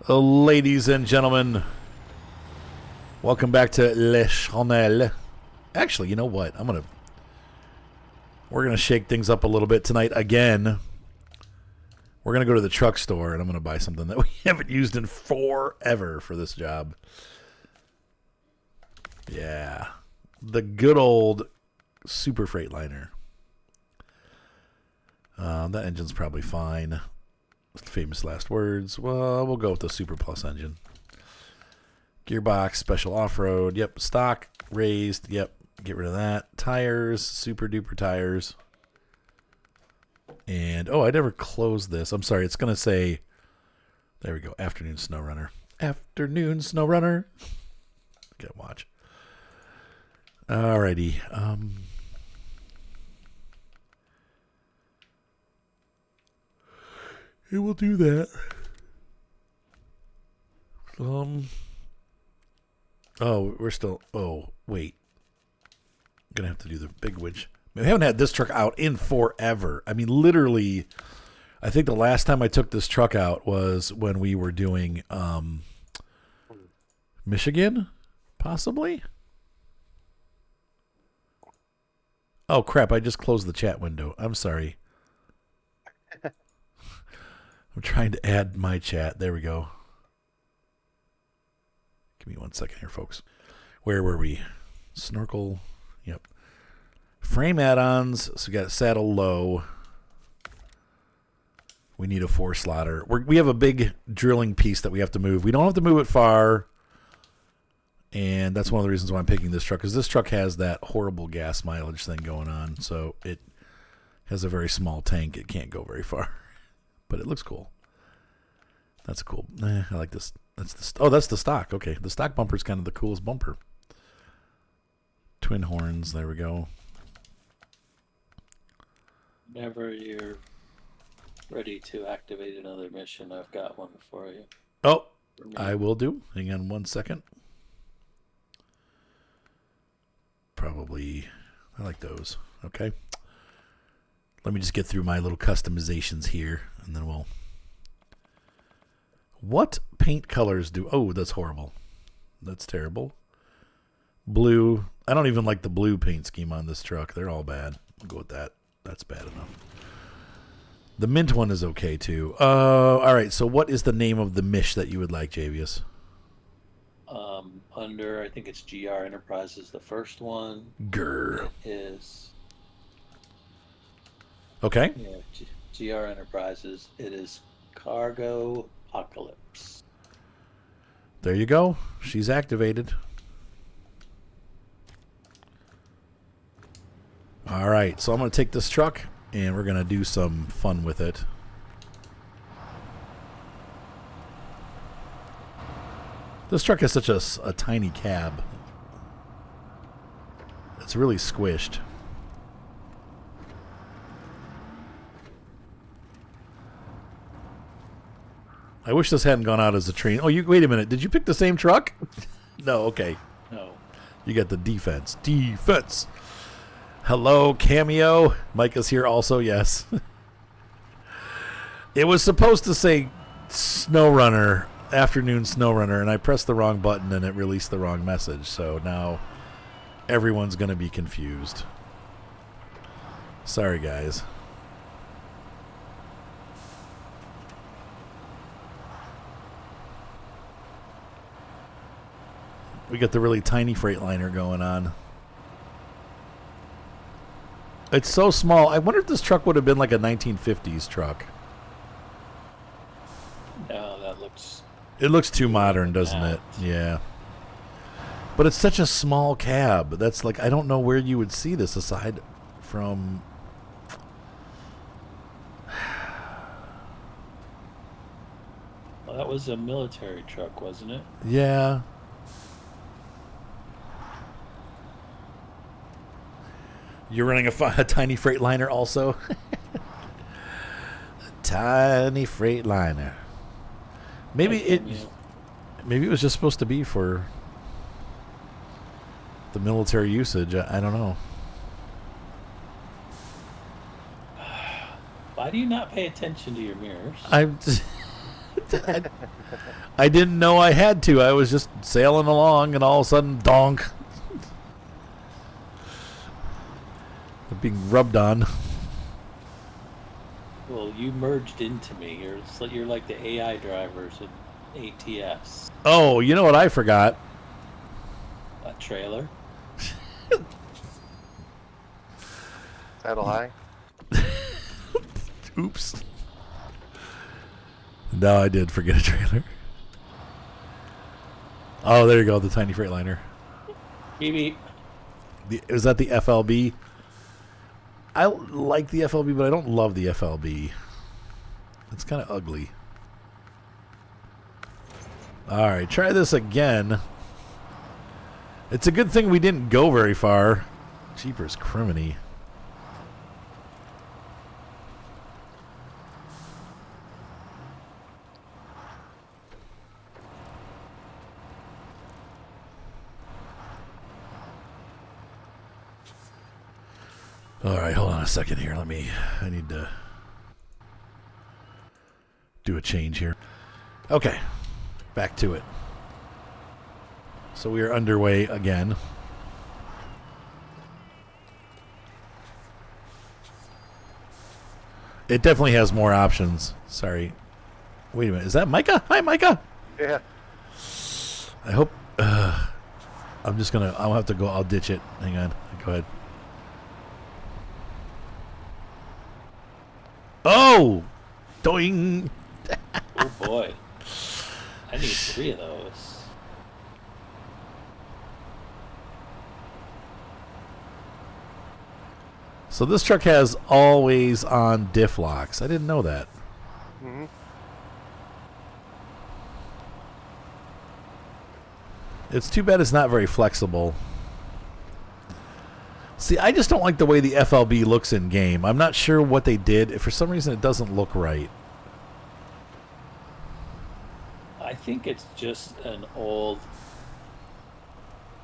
Ladies and gentlemen, welcome back to Le Chanel. Actually, you know what? We're gonna shake things up a little bit tonight again. We're gonna go to the truck store and I'm gonna buy something that we haven't used in forever for this job. Yeah, the good old Super Freightliner. That engine's probably fine. Famous last words. Well, we'll go with the Super Plus engine. Gearbox, special off-road. Yep. Stock, raised. Yep. Get rid of that. Tires, super duper tires. And, I never closed this. I'm sorry. It's going to say, there we go, Afternoon SNOWRUNNER. Afternoon SNOWRUNNER. Get watch. Alrighty. It will do that. We're still. Oh, wait. Gonna have to do the big winch. We haven't had this truck out in forever. I mean, literally, I think the last time I took this truck out was when we were doing Michigan, possibly. Oh crap! I just closed the chat window. I'm sorry. I'm trying to add my chat. There we go. Give me 1 second here, folks. Where were we? Snorkel. Yep. Frame add-ons. So we got saddle low. We need a 4-slotter. We have a big drilling piece that we have to move. We don't have to move it far. And that's one of the reasons why I'm picking this truck, because this truck has that horrible gas mileage thing going on. So it has a very small tank. It can't go very far. But it looks cool. That's cool. I like this. That's the stock. Okay, the stock bumper is kind of the coolest bumper. Twin horns. There we go. Whenever you're ready to activate another mission, I've got one for you. Oh, I will do. Hang on 1 second. Probably, I like those. Okay. Let me just get through my little customizations here, and then we'll... What paint colors do... Oh, that's horrible. That's terrible. Blue. I don't even like the blue paint scheme on this truck. They're all bad. I'll go with that. That's bad enough. The mint one is okay, too. All right, so what is the name of the Mish that you would like, Javius? Under, I think it's GR Enterprises, the first one. Grr. It is... Okay. Yeah, GR Enterprises. It is Cargo Apocalypse. There you go. She's activated. All right, so I'm going to take this truck, and we're going to do some fun with it. This truck has such a tiny cab. It's really squished. I wish this hadn't gone out as a train. Oh, wait a minute. Did you pick the same truck? No, okay. No. You got the defense. Defense. Hello, Cameo. Mike is here also, yes. It was supposed to say SNOWRUNNER, Afternoon SNOWRUNNER, and I pressed the wrong button and it released the wrong message. So now everyone's going to be confused. Sorry, guys. We got the really tiny Freightliner going on. It's so small. I wonder if this truck would have been like a 1950s truck. No, that looks... It looks too modern, doesn't it? Yeah. But it's such a small cab. That's like, I don't know where you would see this aside from... Well, that was a military truck, wasn't it? Yeah. You're running a tiny Freightliner also? A tiny Freightliner. Maybe it was just supposed to be for the military usage. I don't know. Why do you not pay attention to your mirrors? I'm I didn't know I had to. I was just sailing along, and all of a sudden, donk. Being rubbed on. Well, you merged into me. You're like the AI drivers in ATS. Oh, you know what I forgot? A trailer. Is that a lie? Oops. No, I did forget a trailer. Oh, there you go, the tiny Freightliner. Beep beep. Is that the FLB? I like the FLB, but I don't love the FLB. It's kind of ugly. All right, try this again. It's a good thing we didn't go very far. Jeepers criminy. All right, hold on a second here. I need to do a change here. Okay, back to it. So we are underway again. It definitely has more options. Sorry. Wait a minute. Is that Micah? Hi, Micah. Yeah. I hope. I'm just going to. I'll have to go. I'll ditch it. Hang on. Go ahead. Oh! Doing. Oh boy. I need 3 of those. So this truck has always on diff locks. I didn't know that. Mm-hmm. It's too bad it's not very flexible. See, I just don't like the way the FLB looks in game. I'm not sure what they did. For some reason, it doesn't look right. I think it's just an old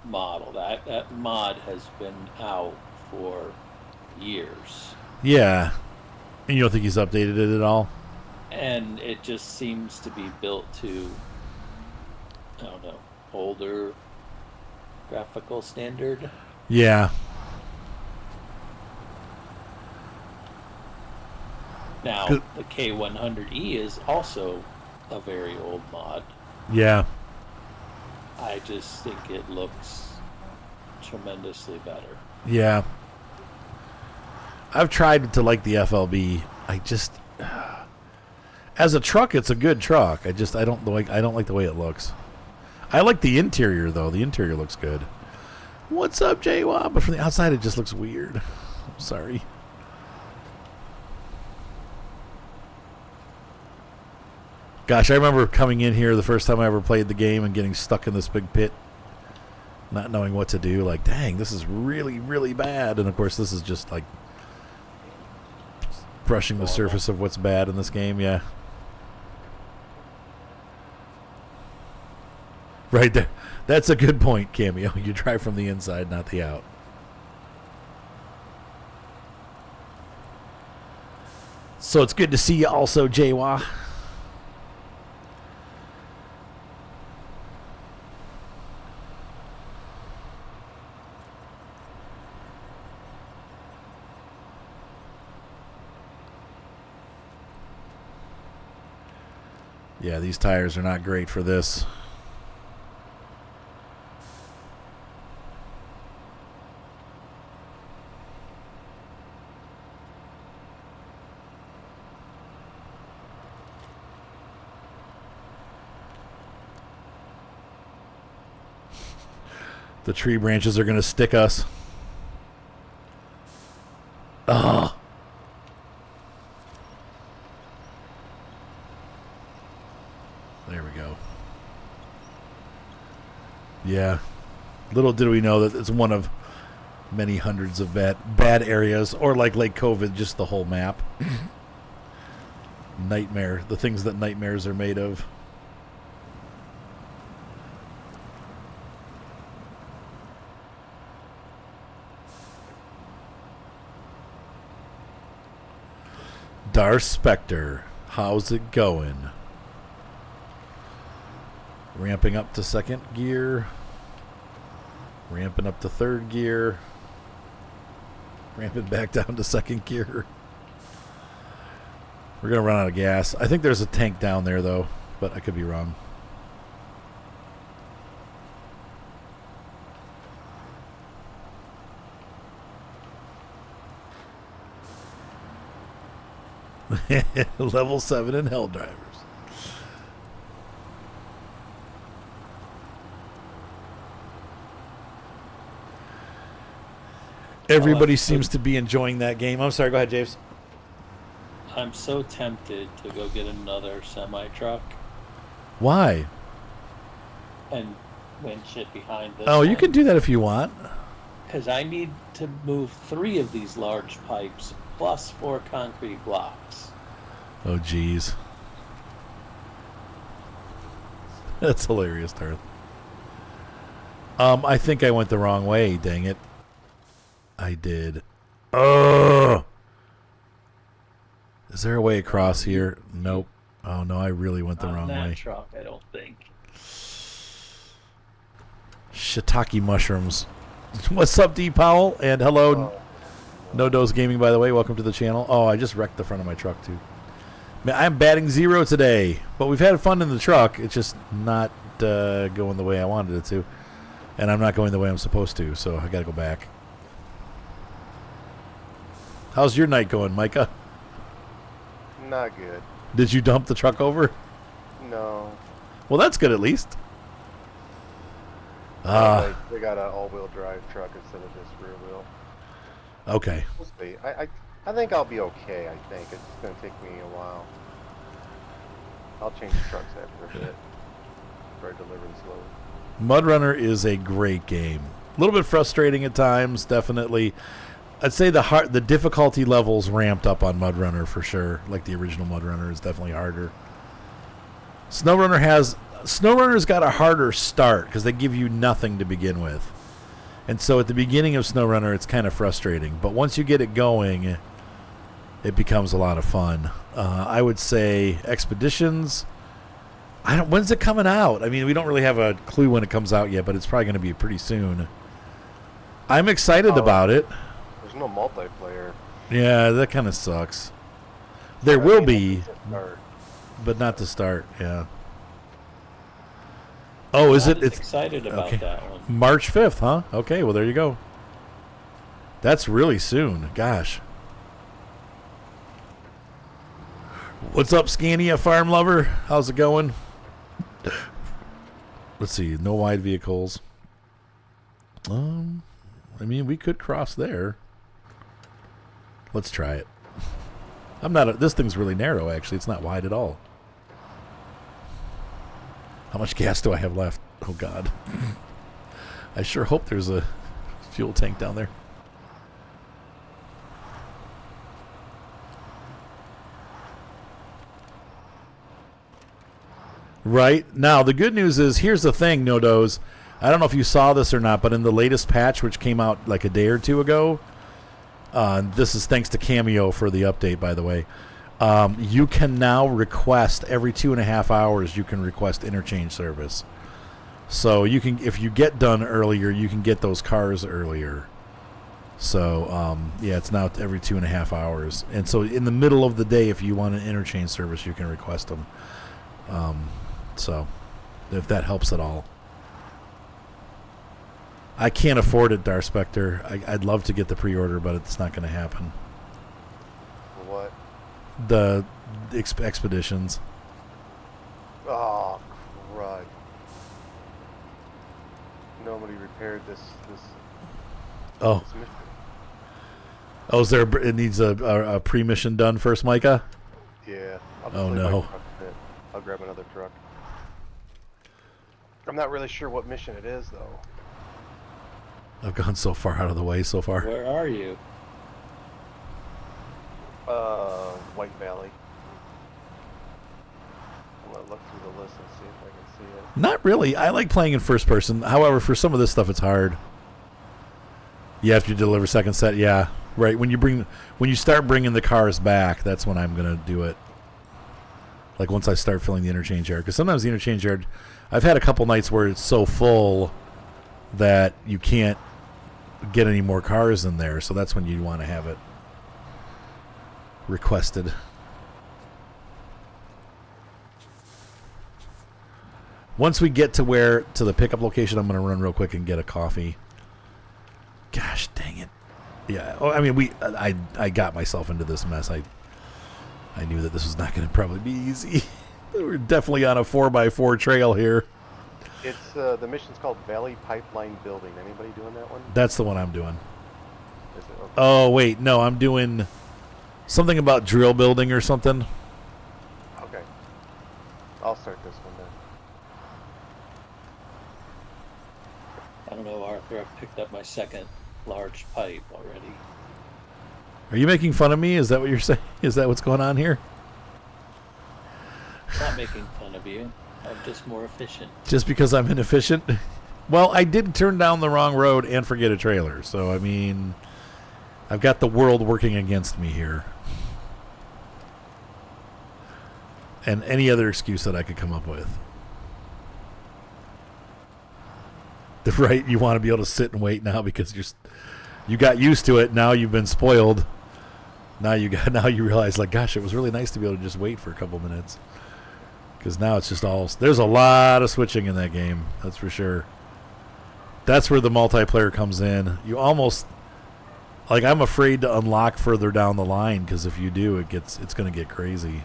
model. That mod has been out for years. Yeah. And you don't think he's updated it at all? And it just seems to be built to, I don't know, older graphical standard. Yeah. Now, Good. the K100E is also a very old mod. Yeah. I just think it looks tremendously better. Yeah. I've tried to like the FLB. I just as a truck it's a good truck. I don't like the way it looks. I like the interior though. The interior looks good. What's up, J-Wab? But from the outside it just looks weird. I'm sorry. Gosh, I remember coming in here the first time I ever played the game and getting stuck in this big pit, not knowing what to do. Like, dang, this is really, really bad. And, of course, this is just, like, brushing the surface of what's bad in this game, yeah. Right there. That's a good point, Cameo. You drive from the inside, not the out. So it's good to see you also, Jaywa. Yeah, these tires are not great for this. The tree branches are going to stick us. Ugh. There we go. Yeah. Little did we know that it's one of many hundreds of bad areas, or like Lake COVID, just the whole map. Nightmare. The things that nightmares are made of. Darth Spectre, how's it going? Ramping up to second gear. Ramping up to third gear. Ramping back down to second gear. We're going to run out of gas. I think there's a tank down there, though, but I could be wrong. Level 7 in Hell Drivers. Everybody seems to be enjoying that game. I'm sorry, go ahead, James. I'm so tempted to go get another semi truck Why? and winch it behind this. Oh, you can do that if you want. Because I need to move 3 of these large pipes plus 4 concrete blocks. Oh, jeez. That's hilarious, Darth. I think I went the wrong way, dang it. I did. Oh! Is there a way across here? Nope. Oh, no, I really went the wrong that way. truck, I don't think. Shiitake mushrooms. What's up, D. Powell? And hello, No Dose Gaming, by the way. Welcome to the channel. Oh, I just wrecked the front of my truck, too. Man, I'm batting 0 today, but we've had fun in the truck. It's just not going the way I wanted it to. And I'm not going the way I'm supposed to, so I got to go back. How's your night going, Micah? Not good. Did you dump the truck over? No. Well, that's good at least. They got an all-wheel drive truck instead of just rear wheel. Okay. We'll see. I think I'll be okay. I think it's going to take me a while. I'll change the trucks after a bit. Start delivering slowly. MudRunner is a great game. A little bit frustrating at times, definitely. I'd say the difficulty levels ramped up on MudRunner for sure. Like the original MudRunner is definitely harder. SnowRunner's got a harder start because they give you nothing to begin with. And so at the beginning of SnowRunner, it's kind of frustrating. But once you get it going, it becomes a lot of fun. I would say Expeditions. When's it coming out? I mean, we don't really have a clue when it comes out yet, but it's probably going to be pretty soon. I'm excited about it. There's no multiplayer. Yeah, that kind of sucks. There will be, Start. but not to start. Yeah. Oh, is it? It's excited about that one. March 5th, huh? Okay, well, there you go. That's really soon. Gosh. What's up, Scania Farm Lover? How's it going? Let's see. No wide vehicles. I mean, we could cross there. Let's try it. This thing's really narrow, actually. It's not wide at all. How much gas do I have left? Oh, God. I sure hope there's a fuel tank down there. Right. Now, the good news is, here's the thing, No-Dos. I don't know if you saw this or not, but in the latest patch, which came out like a day or two ago, this is thanks to Cameo for the update, by the way. You can now request every 2.5 hours. You can request interchange service. So you can, if you get done earlier, you can get those cars earlier. So yeah, it's now every 2.5 hours. And so in the middle of the day, if you want an interchange service, you can request them. So if that helps at all. I can't afford it, Dar Spectre. I'd love to get the pre-order, but it's not going to happen. What? The expeditions. Oh, crud. Nobody repaired this Oh. this mission. Oh, is there? It needs a pre-mission done first, Micah? Yeah. I'll just Oh, leave my no. truck a bit. I'll grab another truck. I'm not really sure what mission it is, though. I've gone so far out of the way so far. Where are you? White Valley. I'm gonna look through the list and see if I can see it. Not really. I like playing in first person. However, for some of this stuff, it's hard. You have to deliver second set. Yeah, right. When you start bringing the cars back, that's when I'm gonna do it. Like once I start filling the interchange yard, because sometimes the interchange yard, I've had a couple nights where it's so full that you can't get any more cars in there. So that's when you want to have it requested. Once we get to the pickup location, I'm going to run real quick and get a coffee. Gosh, dang it. Yeah. Oh, I mean, I got myself into this mess. I knew that this was not going to probably be easy. We're definitely on a 4x4 trail here. It's the mission's called Valley Pipeline Building. Anybody doing that one? That's the one I'm doing. Is it? Okay. Oh, wait. No, I'm doing something about drill building or something. Okay. I'll start this one then. I don't know, Arthur. I've picked up my second large pipe already. Are you making fun of me? Is that what you're saying? Is that what's going on here? I'm not making fun of you. I'm just more efficient. Just because I'm inefficient? Well, I did turn down the wrong road and forget a trailer. So, I mean, I've got the world working against me here. And any other excuse that I could come up with. Right? You want to be able to sit and wait now because you got used to it. Now you've been spoiled. Now you realize, like, gosh, it was really nice to be able to just wait for a couple minutes. Because now it's just there's a lot of switching in that game. That's for sure. That's where the multiplayer comes in. You almost, like, I'm afraid to unlock further down the line because if you do, it's going to get crazy.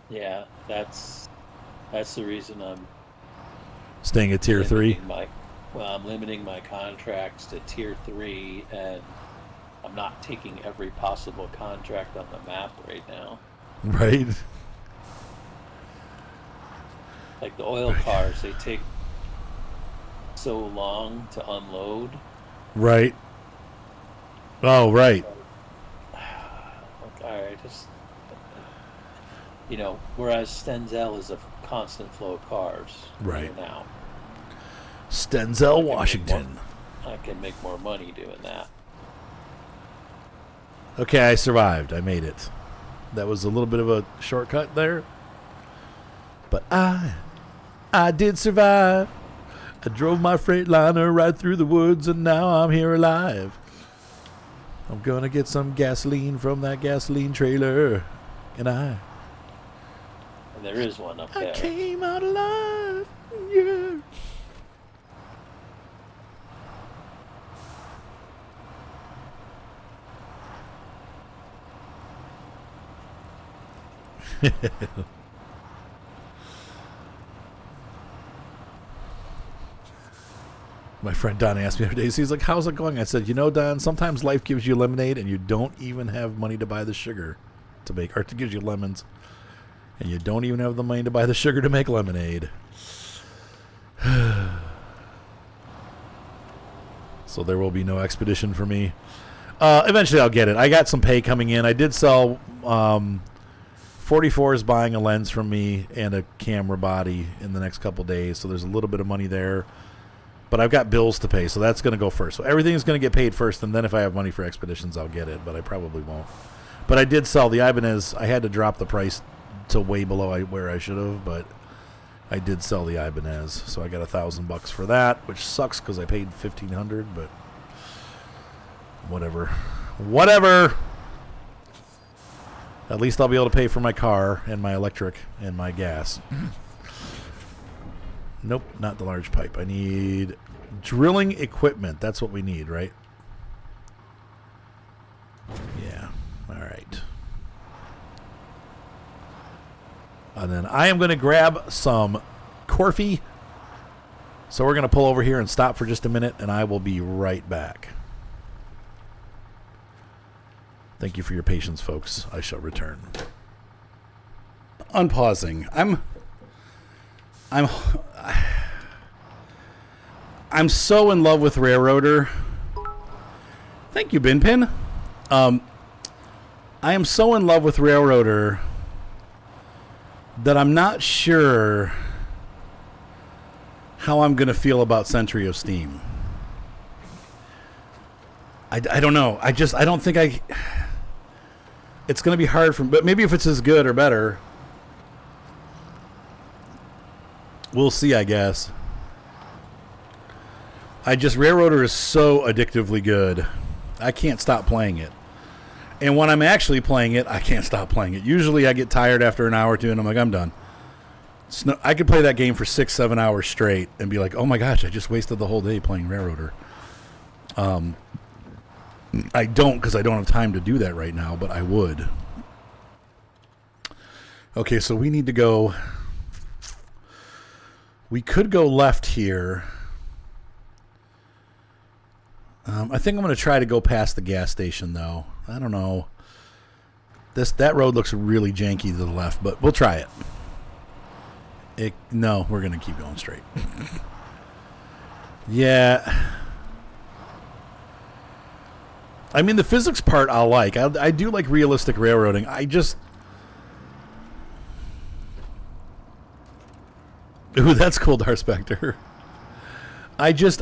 Yeah, that's the reason I'm Staying at tier 3. I'm limiting my contracts to tier 3, and I'm not taking every possible contract on the map right now. Right? Like the oil cars, they take so long to unload. Right. Oh, right. I just, whereas Stenzel is a constant flow of cars Right now. Stenzel, Washington. I can make more money doing that. Okay, I survived. I made it. That was a little bit of a shortcut there. But I did survive. I drove my Freightliner right through the woods, and now I'm here alive. I'm gonna get some gasoline from that gasoline trailer. And there is one up there. I came out alive. Yeah. My friend Don asked me the other day, he's like, how's it going? I said, Don, sometimes life gives you lemonade and you don't even have money to buy the sugar to make, or it gives you lemons, and you don't even have the money to buy the sugar to make lemonade. So there will be no expedition for me. Eventually I'll get it. I got some pay coming in. I did sell 44 is buying a lens from me and a camera body in the next couple days, so there's a little bit of money there. But I've got bills to pay, so that's going to go first. So everything's going to get paid first, and then if I have money for expeditions, I'll get it, but I probably won't. But I did sell the Ibanez. I had to drop the price to way below where I should have, but I did sell the Ibanez. So I got $1,000 for that, which sucks because I paid $1,500, but whatever. Whatever! At least I'll be able to pay for my car and my electric and my gas. Nope, not the large pipe. I need drilling equipment. That's what we need, right? Yeah. All right. And then I am going to grab some Corfy. So we're going to pull over here and stop for just a minute, and I will be right back. Thank you for your patience, folks. I shall return. Unpausing. I'm so in love with Railroader. Thank you, Binpin. I am so in love with Railroader that I'm not sure how I'm going to feel about Century of Steam. I don't know. I don't think it's going to be hard for, but maybe if it's as good or better, we'll see, I guess. Railroader is so addictively good. I can't stop playing it. And when I'm actually playing it, I can't stop playing it. Usually I get tired after an hour or two and I'm like, I'm done. I could play that game for 6-7 hours straight and be like, oh my gosh, I just wasted the whole day playing Railroader. I don't, because I don't have time to do that right now, but I would. Okay, so we need to go. We could go left here. I think I'm going to try to go past the gas station, though. I don't know. That road looks really janky to the left, but we'll try it. No, we're going to keep going straight. Yeah. I mean, the physics part I'll like. I do like realistic railroading. Ooh, that's cool, Darth Spectre. I guess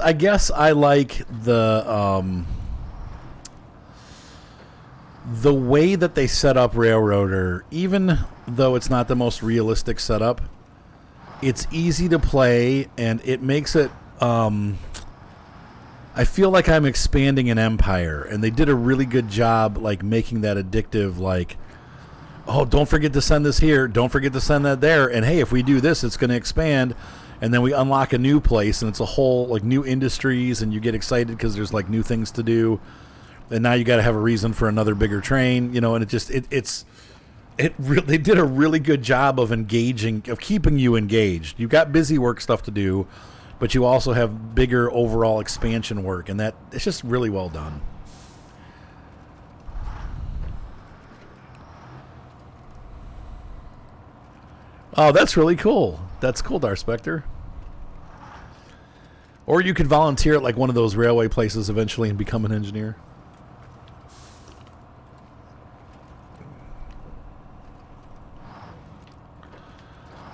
I like the way that they set up Railroader. Even though it's not the most realistic setup, it's easy to play, and it makes it... I feel like I'm expanding an empire, and they did a really good job, like, making that addictive, like, oh, don't forget to send this here, don't forget to send that there, and hey, if we do this, it's going to expand, and then we unlock a new place, and it's a whole, like, new industries, and you get excited because there's, like, new things to do, and now you got to have a reason for another bigger train, you know, and they did a really good job of keeping you engaged. You've got busy work stuff to do, but you also have bigger overall expansion work, and it's just really well done. Oh, that's really cool. That's cool, Darth Spectre. Or you could volunteer at like one of those railway places eventually and become an engineer.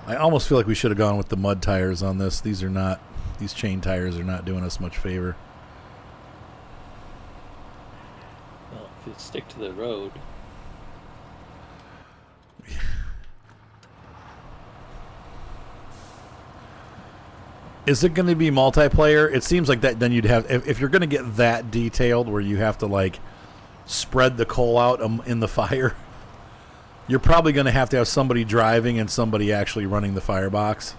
I almost feel like we should have gone with the mud tires on this. These chain tires are not doing us much favor. Well, if you stick to the road. Is it going to be multiplayer? It seems like that. Then you'd have, if you're going to get that detailed where you have to like spread the coal out in the fire, you're probably going to have somebody driving and somebody actually running the firebox,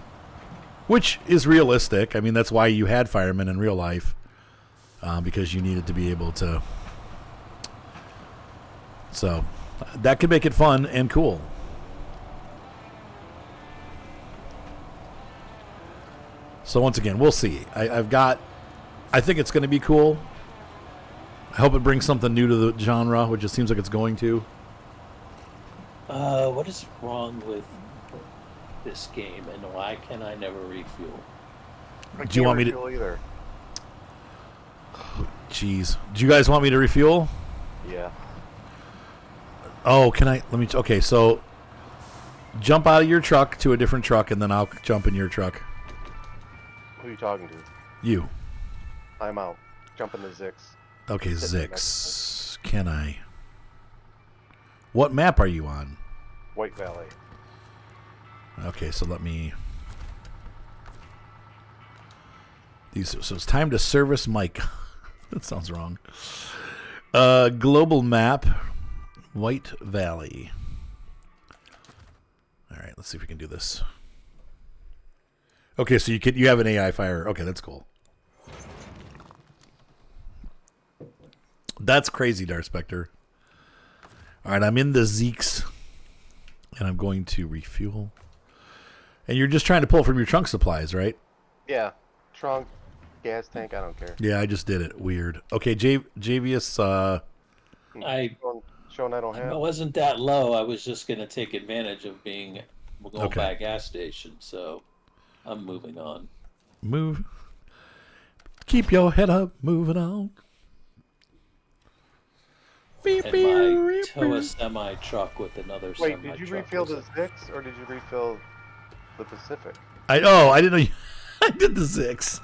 which is realistic. I mean, that's why you had firemen in real life, because you needed to be able to. So that could make it fun and cool. So once again, we'll see. I think it's going to be cool. I hope it brings something new to the genre, which it seems like it's going to. What is wrong with this game, and why can I never refuel? Do you want me to? Either. Jeez, do you guys want me to refuel? Yeah. Oh, can I? Let me. Okay, so jump out of your truck to a different truck, and then I'll jump in your truck. Who are you talking to? You. I'm out. Jumping to Zix. Okay, Zix. Can I? What map are you on? White Valley. Okay, so let me. So it's time to service Mike. That sounds wrong. Global map, White Valley. All right, let's see if we can do this. Okay, so you have an AI fire. Okay, that's cool. That's crazy, Darth Spectre. All right, I'm in the Zeeks, and I'm going to refuel. And you're just trying to pull from your trunk supplies, right? Yeah, trunk, gas tank. I don't care. Yeah, I just did it. Weird. Okay, Javius. Showing I don't have. I wasn't that low. I was just going to take advantage of going Okay. by a gas station, so I'm moving on. Move. Keep your head up. Moving on. And my tow a semi truck with another semi truck. Wait, did you refill the Zix or did you refill the Pacific? I didn't know. I did the six.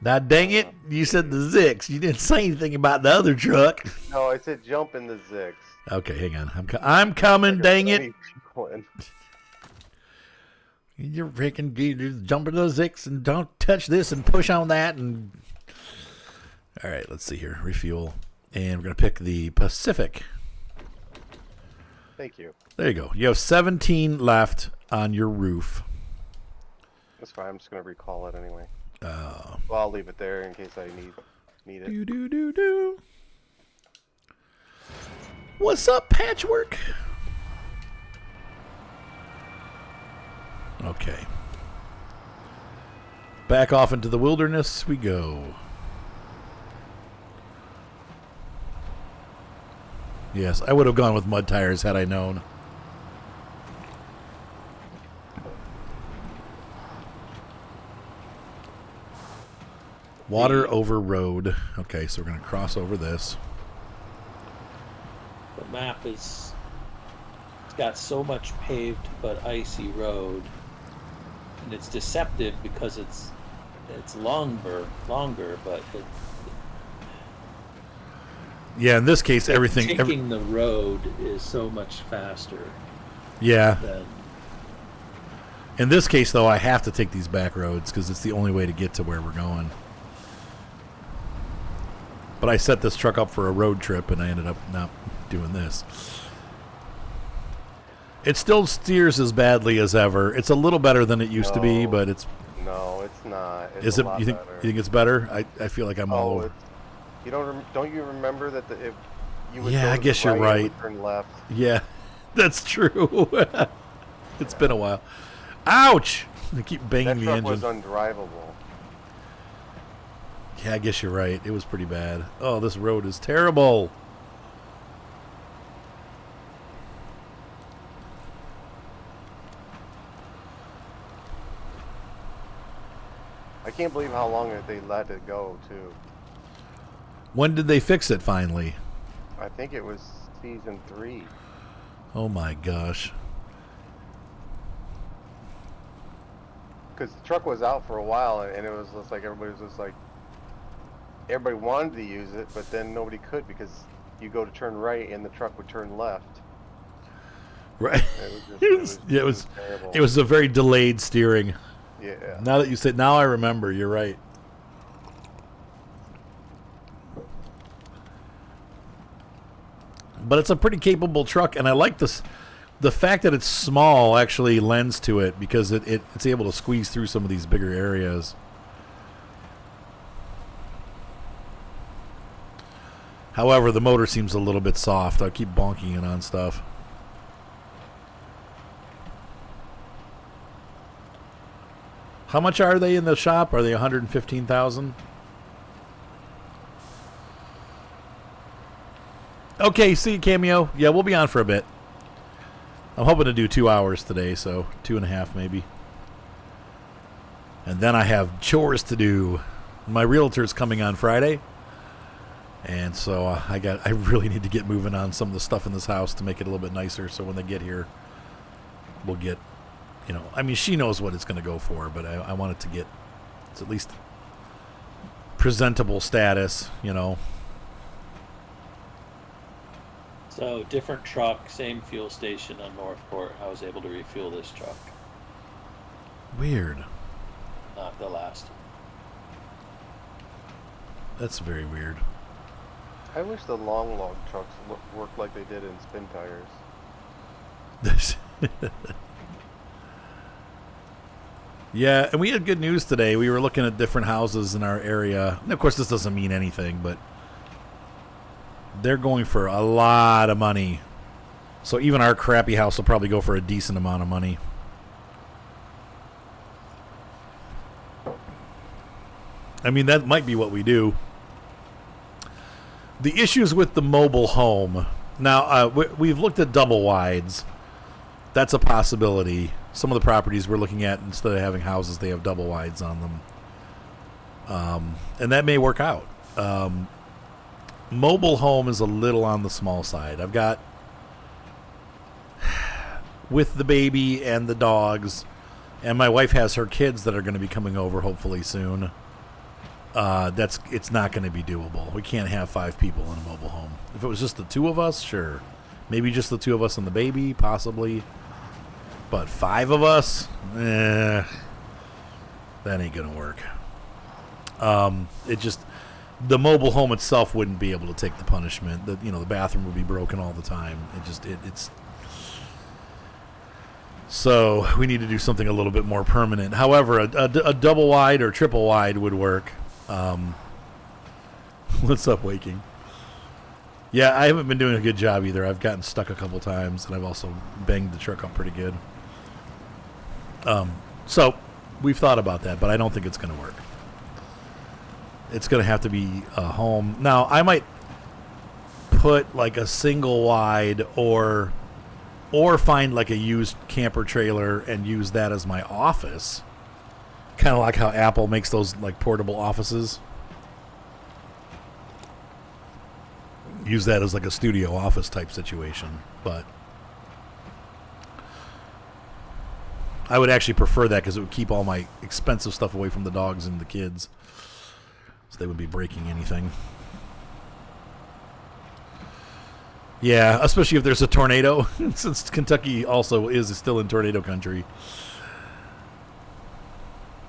Now, dang it, you said the six. You didn't say anything about the other truck. No, I said jump in the Zix. Okay, hang on. I'm coming, dang it. You're freaking good. Jump into the six and don't touch this and push on that. And all right, let's see here. Refuel. And we're going to pick the Pacific. Thank you. There you go. You have 17 left on your roof. That's fine. I'm just going to recall it anyway. Well, I'll leave it there in case I need it. Do. What's up, Patchwork? Okay. Back off into the wilderness we go. Yes, I would have gone with mud tires had I known. Water over road. Okay, so we're going to cross over this. The map it's got so much paved but icy road, and it's deceptive because it's longer, but Yeah, in this case, everything... taking the road is so much faster. Yeah. Than, in this case, though, I have to take these back roads because it's the only way to get to where we're going. But I set this truck up for a road trip, and I ended up not doing this. It still steers as badly as ever. It's a little better than it used to be, but it's... No, it's not. It's is a it? lot You think? better. You think it's better? I feel like I'm all over. You don't you remember that if you would Yeah, go I to guess the you're right, it right. would turn left. Yeah, that's true. It's been a while. Ouch! I keep banging That the truck engine. was undrivable. Yeah, I guess you're right. It was pretty bad. Oh, this road is terrible. I can't believe how long they let it go too. When did they fix it finally? I think it was season 3. Oh my gosh. Because the truck was out for a while, and it was just like everybody wanted to use it, but then nobody could because you go to turn right and the truck would turn left. Right. It was terrible. It was a very delayed steering. Yeah. Now that you said, now I remember. You're right. But it's a pretty capable truck, and I like this. The fact that it's small actually lends to it because it's able to squeeze through some of these bigger areas. However, the motor seems a little bit soft. I keep bonking it on stuff. How much are they in the shop? Are they 115,000? Okay, see you, Cameo. Yeah, we'll be on for a bit. I'm hoping to do 2 hours today, so 2.5 maybe. And then I have chores to do. My realtor's coming on Friday. And so I really need to get moving on some of the stuff in this house to make it a little bit nicer, so when they get here, we'll get, I mean, she knows what it's going to go for, but I want it to get, it's at least presentable status, So different truck, same fuel station on Northport. I was able to refuel this truck, Weird. not the last. That's very weird. I wish the long log trucks worked like they did in spin tires. Yeah, and we had good news today. We were looking at different houses in our area. And of course, this doesn't mean anything, but they're going for a lot of money. So even our crappy house will probably go for a decent amount of money. I mean, that might be what we do. The issues with the mobile home. Now, we've looked at double wides. That's a possibility. Some of the properties we're looking at, instead of having houses, they have double wides on them. And that may work out. Mobile home is a little on the small side. with the baby and the dogs, and my wife has her kids that are going to be coming over hopefully soon. It's not going to be doable. We can't have 5 people in a mobile home. If it was just the 2 of us, sure. Maybe just the 2 of us and the baby, possibly. But 5 of us, that ain't going to work. The mobile home itself wouldn't be able to take the punishment. The bathroom would be broken all the time. It's so we need to do something a little bit more permanent. However, a double wide or triple wide would work. What's up, Waking? Yeah, I haven't been doing a good job either. I've gotten stuck a couple times, and I've also banged the truck up pretty good. So we've thought about that, but I don't think it's going to work. It's going to have to be a home. Now, I might put like a single wide or find like a used camper trailer and use that as my office. Kind of like how Apple makes those like portable offices. Use that as like a studio office type situation. But I would actually prefer that because it would keep all my expensive stuff away from the dogs and the kids. So they wouldn't be breaking anything. Yeah, especially if there's a tornado, since Kentucky also is still in tornado country.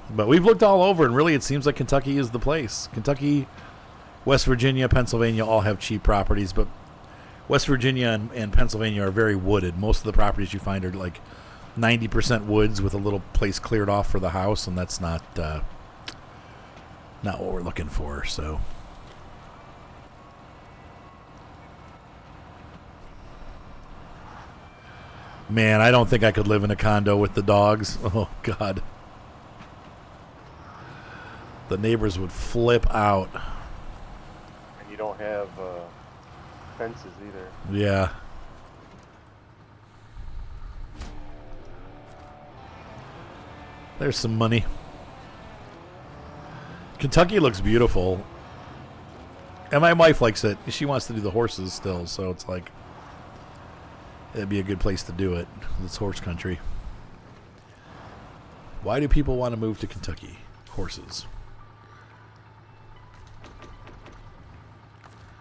But we've looked all over, and really it seems like Kentucky is the place. Kentucky, West Virginia, Pennsylvania all have cheap properties, but West Virginia and Pennsylvania are very wooded. Most of the properties you find are like 90% woods with a little place cleared off for the house, and that's not what we're looking for. So man, I don't think I could live in a condo with the dogs. Oh God, the neighbors would flip out. And you don't have fences either. Yeah. There's some money. Kentucky looks beautiful. And my wife likes it. She wants to do the horses still, so it's like it'd be a good place to do it. It's horse country. Why do people want to move to Kentucky? Horses.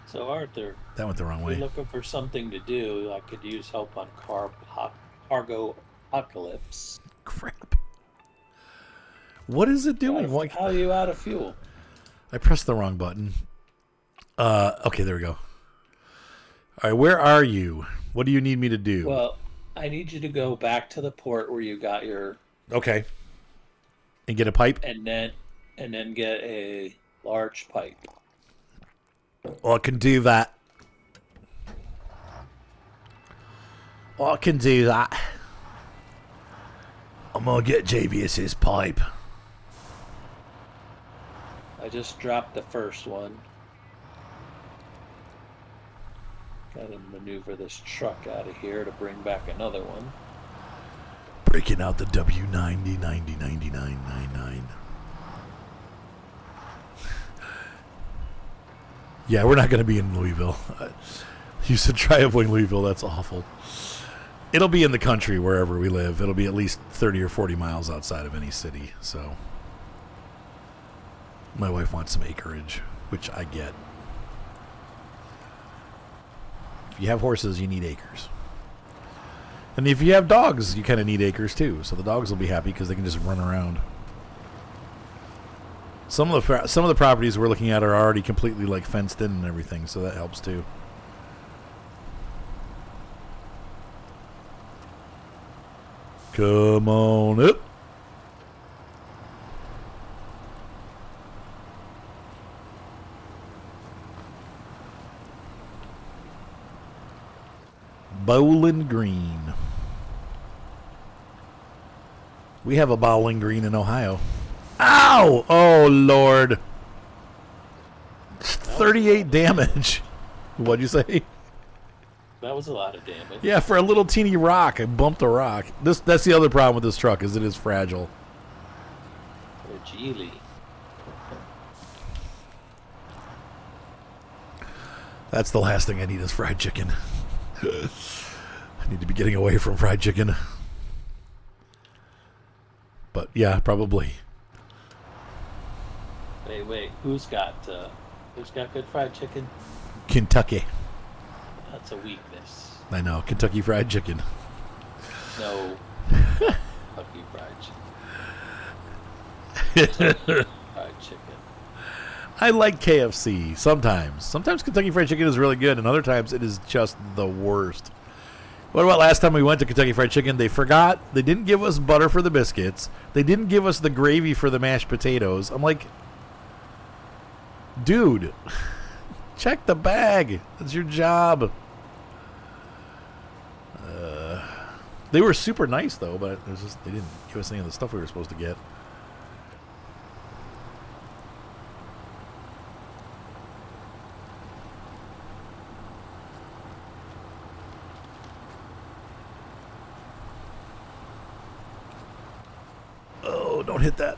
So Arthur, That went the wrong if way. you're looking for something to do, I could use help on cargo apocalypse. Crap. What is it doing? Why? How are you out of fuel? I pressed the wrong button. Okay, there we go. All right, where are you? What do you need me to do? Well, I need you to go back to the port where you got your Okay. And get a pipe? and then get a large pipe. Well, I can do that. I can do that. I'm going to get JVS's pipe. I just dropped the first one. Gotta maneuver this truck out of here to bring back another one. Breaking out the W90, 90, 99, 99. Yeah, we're not going to be in Louisville. You said try avoiding Louisville. That's awful. It'll be in the country wherever we live. It'll be at least 30 or 40 miles outside of any city. So my wife wants some acreage, which I get. If you have horses, you need acres. And if you have dogs, you kind of need acres too. So the dogs will be happy because they can just run around. Some of the properties we're looking at are already completely like fenced in and everything, so that helps too. Come on up. Bowling Green. We have a Bowling Green in Ohio. Ow! Oh, Lord. 38 damage. What'd you say? That was a lot of damage. Yeah, for a little teeny rock. I bumped a rock. That's the other problem with this truck, is it is fragile. For Geely. That's the last thing I need is fried chicken. Need to be getting away from fried chicken. But yeah, probably. Wait. Who's got good fried chicken? Kentucky. That's a weakness. I know. Kentucky Fried Chicken. No. Kentucky Fried Chicken. Fried chicken. I like KFC sometimes. Sometimes Kentucky Fried Chicken is really good, and other times it is just the worst. What about last time we went to Kentucky Fried Chicken? They forgot. They didn't give us butter for the biscuits. They didn't give us the gravy for the mashed potatoes. I'm like, dude, check the bag. That's your job. They were super nice, though, but it was just, they didn't give us any of the stuff we were supposed to get. Oh, don't hit that.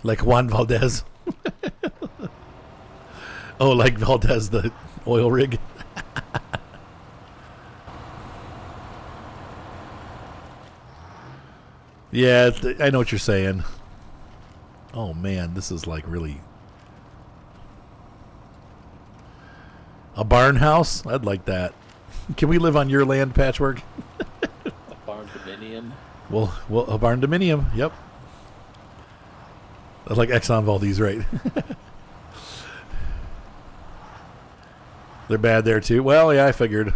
Like Juan Valdez. Oh, like Valdez, the oil rig. Yeah, I know what you're saying. Oh, man, this is like really... A barn house? I'd like that. Can we live on your land, Patchwork? A barn dominium. Well, a barn dominium, yep. Like Exxon Valdez, right? They're bad there, too. Well, yeah, I figured.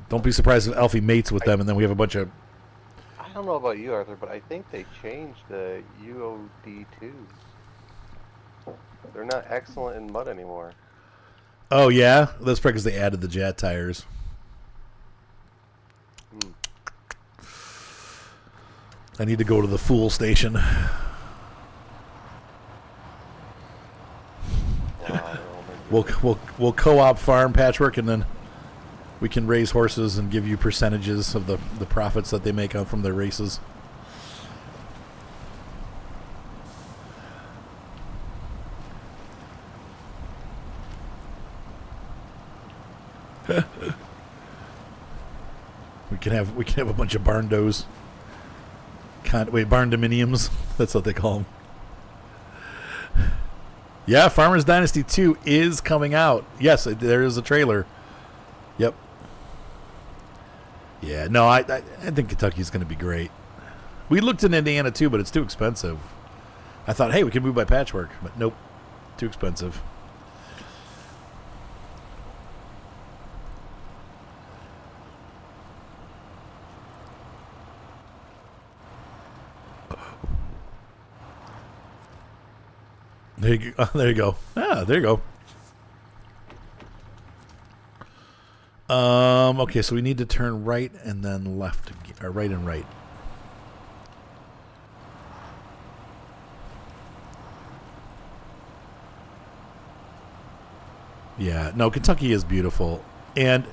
Don't be surprised if Alfie mates with them, and then we have a bunch of... I don't know about you, Arthur, but I think they changed the UOD2s. They're not excellent in mud anymore. Oh, yeah? That's probably because they added the Jet tires. I need to go to the Fool station. We'll co-op farm, Patchwork, and then we can raise horses and give you percentages of the profits that they make out from their races. We can have a bunch of barn does. Barn dominiums. That's what they call them. Yeah, Farmers Dynasty 2 is coming out. Yes, there is a trailer. Yep. Yeah, no, I think Kentucky's going to be great. We looked in Indiana too, but it's too expensive. I thought, hey, we can move by Patchwork, but nope, too expensive. There you go. There you go. Ah, there you go. Okay, so we need to turn right and then left, or right and right. Yeah, no, Kentucky is beautiful, and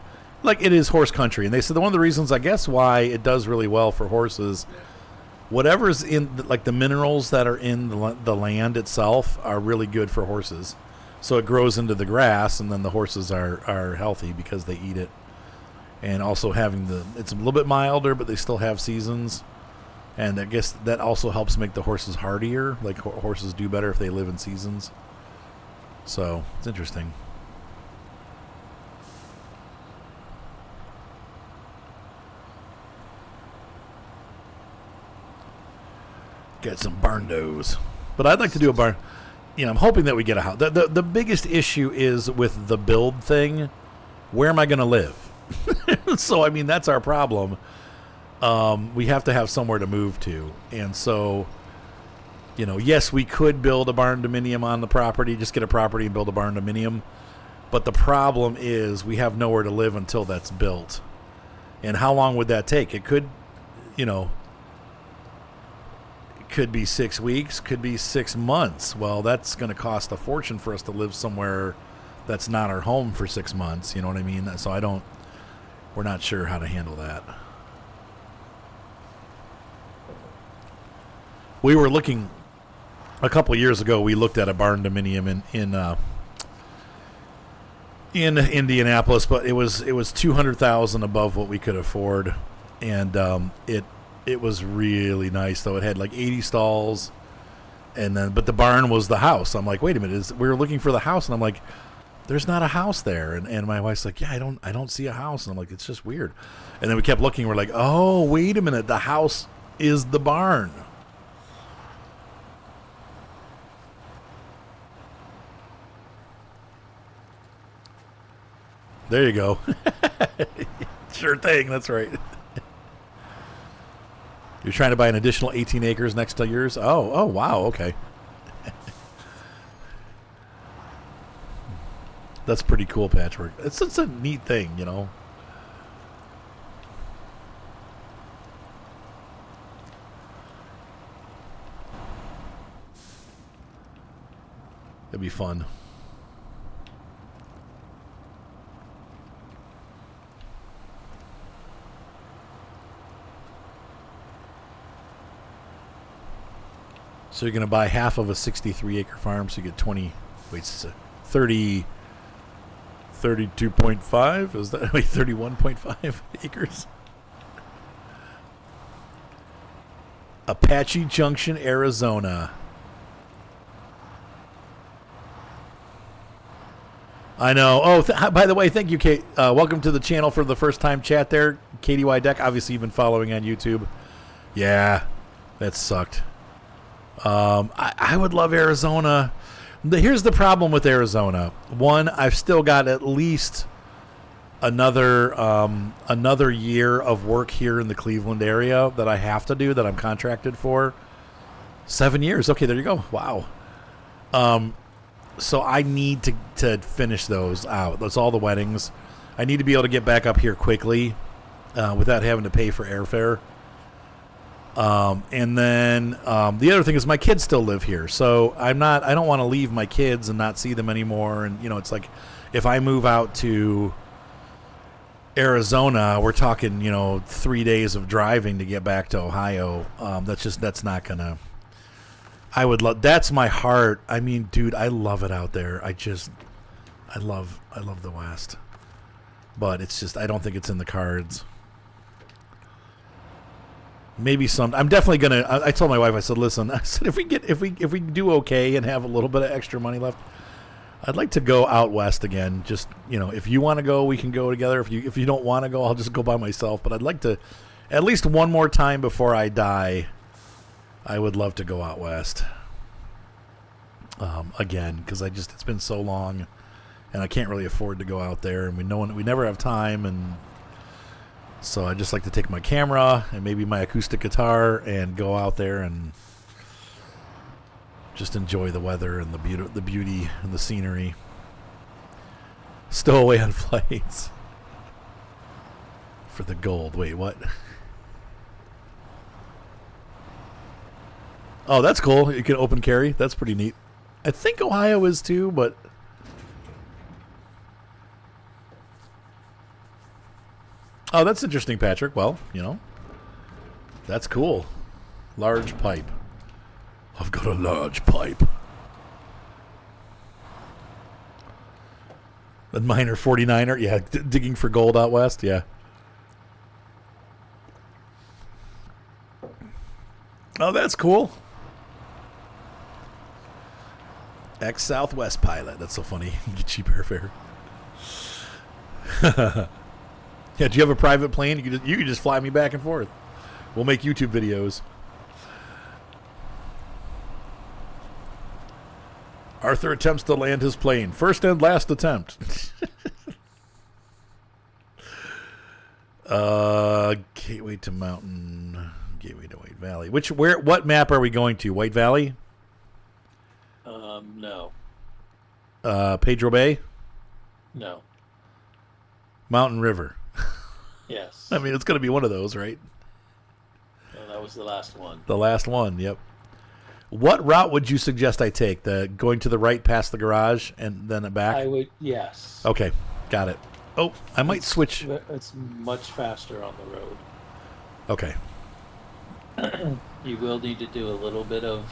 like it is horse country. And they said one of the reasons, I guess, why it does really well for horses, whatever's in like the minerals that are in the land itself are really good for horses. So it grows into the grass, and then the horses are healthy because they eat it. And also it's a little bit milder, but they still have seasons. And I guess that also helps make the horses hardier. Like horses do better if they live in seasons. So it's interesting. Get some barn does. But I'd like to do a barn. You know, I'm hoping that we get a house. The biggest issue is with the build thing. Where am I going to live? So, I mean, that's our problem. We have to have somewhere to move to. And so, you know, yes, we could build a barn dominium on the property. Just get a property and build a barn dominium. But the problem is we have nowhere to live until that's built. And how long would that take? It could, you know... Could be 6 weeks, could be 6 months. Well, that's going to cost a fortune for us to live somewhere that's not our home for 6 months. You know what I mean? So we're not sure how to handle that. We were looking a couple years ago, we looked at a barn dominium in Indianapolis, but it was $200,000 above what we could afford, and it was really nice though. It had like 80 stalls, but the barn was the house. I'm like, wait a minute, we were looking for the house, and I'm like, there's not a house there, and my wife's like, yeah, I don't see a house, and I'm like, it's just weird, and then we kept looking. We're like, oh, wait a minute, the house is the barn. There you go. Sure thing. That's right. You're trying to buy an additional 18 acres next to yours? Oh, wow. Okay. That's pretty cool, Patchwork. It's a neat thing, you know. It'd be fun. So you're going to buy half of a 63-acre farm, so you get 32.5? Is that 31.5 acres? Apache Junction, Arizona. I know. Oh, by the way, thank you, Kate. Welcome to the channel for the first time chat there. KDY Deck, obviously you've been following on YouTube. Yeah, that sucked. I would love Arizona. Here's the problem with Arizona. One, I've still got at least another year of work here in the Cleveland area that I have to do, that I'm contracted for. 7 years. Okay, there you go. Wow. So I need to finish those out. That's all the weddings. I need to be able to get back up here quickly without having to pay for airfare. And then the other thing is my kids still live here, so I don't want to leave my kids and not see them anymore. And you know, it's like if I move out to Arizona, we're talking 3 days of driving to get back to Ohio. That's not gonna. I would love. That's my heart. I mean, dude, I love it out there. I love the West, but it's just I don't think it's in the cards. Maybe some. I'm definitely gonna. I told my wife. I said, "Listen." I said, if we do okay and have a little bit of extra money left, I'd like to go out west again. Just if you want to go, we can go together. If you don't want to go, I'll just go by myself. But I'd like to, at least one more time before I die. I would love to go out west. Again, because it's been so long, and I can't really afford to go out there, and we never have time and. So I just like to take my camera and maybe my acoustic guitar and go out there and just enjoy the weather and the beauty and the scenery. Stow away on flights for the gold. Wait, what? Oh, that's cool. You can open carry. That's pretty neat. I think Ohio is too, but. Oh, that's interesting, Patrick. Well, that's cool. Large pipe. I've got a large pipe. A miner 49er. Yeah, digging for gold out west. Yeah. Oh, that's cool. Ex-Southwest pilot. That's so funny. Get cheap airfare. Yeah, do you have a private plane? You can just fly me back and forth. We'll make YouTube videos. Arthur attempts to land his plane. First and last attempt. Gateway to Mountain. Gateway to White Valley. What map are we going to? White Valley? No. Pedro Bay? No. Mountain River. Yes. I mean, it's going to be one of those, right? No, that was the last one. The last one, yep. What route would you suggest I take? Going to the right past the garage and then back? I would, yes. Okay, got it. Oh, I might switch. It's much faster on the road. Okay. You will need to do a little bit of